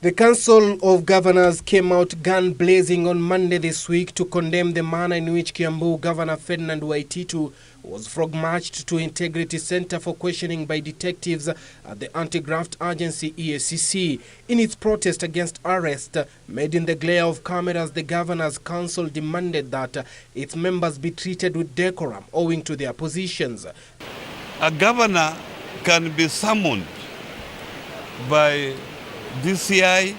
The Council of Governors came out gun-blazing on Monday this week to condemn the manner in which Kiambu Governor Ferdinand Waititu was frog-marched to Integrity Center for questioning by detectives at the anti-graft agency EACC. In its protest against arrest made in the glare of cameras, the Governors Council demanded that its members be treated with decorum owing to their positions. A governor can be summoned by DCI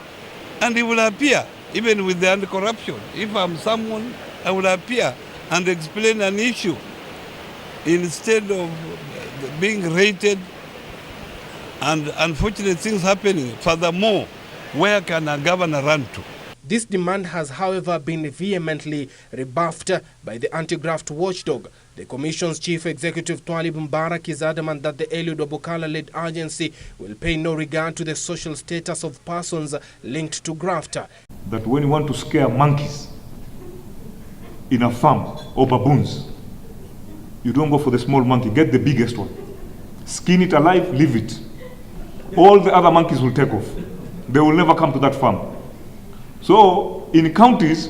and he will appear, even with the anti-corruption. If I'm someone, I will appear and explain an issue instead of being rated and unfortunate things happening. Furthermore, where can a governor run to? This demand has, however, been vehemently rebuffed by the anti-graft watchdog. The Commission's Chief Executive Twalib Mbarak is adamant that the Eliud Obokala-led agency will pay no regard to the social status of persons linked to graft. That when you want to scare monkeys in a farm or baboons, you don't go for the small monkey, get the biggest one. Skin it alive, leave it. All the other monkeys will take off. They will never come to that farm. So, in counties,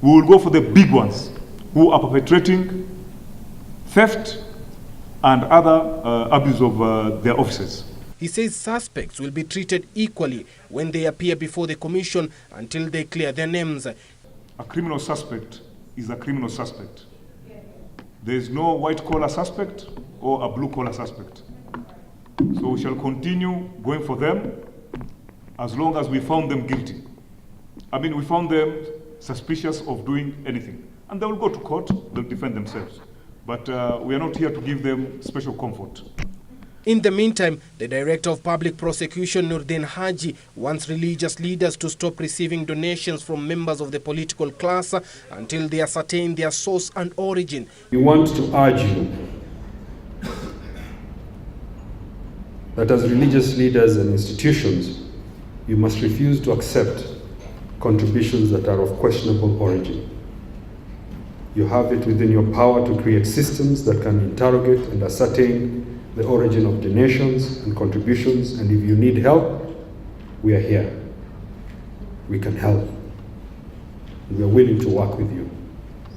we will go for the big ones who are perpetrating theft and other abuse of their officers. He says suspects will be treated equally when they appear before the commission until they clear their names. A criminal suspect is a criminal suspect. There is no white-collar suspect or a blue-collar suspect. So we shall continue going for them as long as we found them guilty. I mean, we found them suspicious of doing anything. And they will go to court, they'll defend themselves. But we are not here to give them special comfort. In the meantime, the Director of Public Prosecution, Nurdin Haji, wants religious leaders to stop receiving donations from members of the political class until they ascertain their source and origin. We want to urge you that as religious leaders and institutions, you must refuse to accept contributions that are of questionable origin. You have it within your power to create systems that can interrogate and ascertain the origin of donations and contributions, and if you need help, we are here. We can help. We are willing to work with you.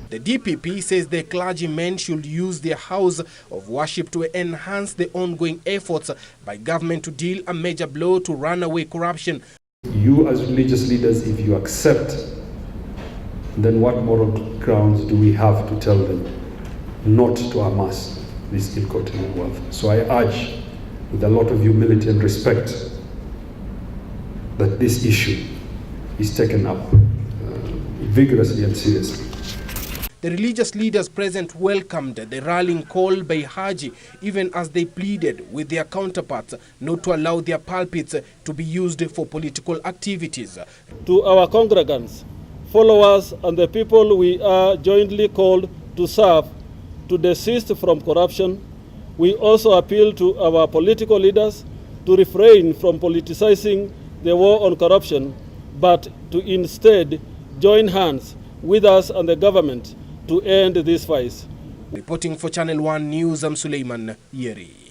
The DPP says the clergymen should use their house of worship to enhance the ongoing efforts by government to deal a major blow to runaway corruption. You as religious leaders, if you accept, then what moral grounds do we have to tell them not to amass this ill-gotten wealth? So I urge, with a lot of humility and respect, that this issue is taken up vigorously and seriously. The religious leaders present welcomed the rallying call by Haji, even as they pleaded with their counterparts not to allow their pulpits to be used for political activities. To our congregants, followers, and the people we are jointly called to serve, to desist from corruption, we also appeal to our political leaders to refrain from politicizing the war on corruption, but to instead join hands with us and the government to end this vice. Reporting for Channel 1 News, I'm Suleiman Yeri.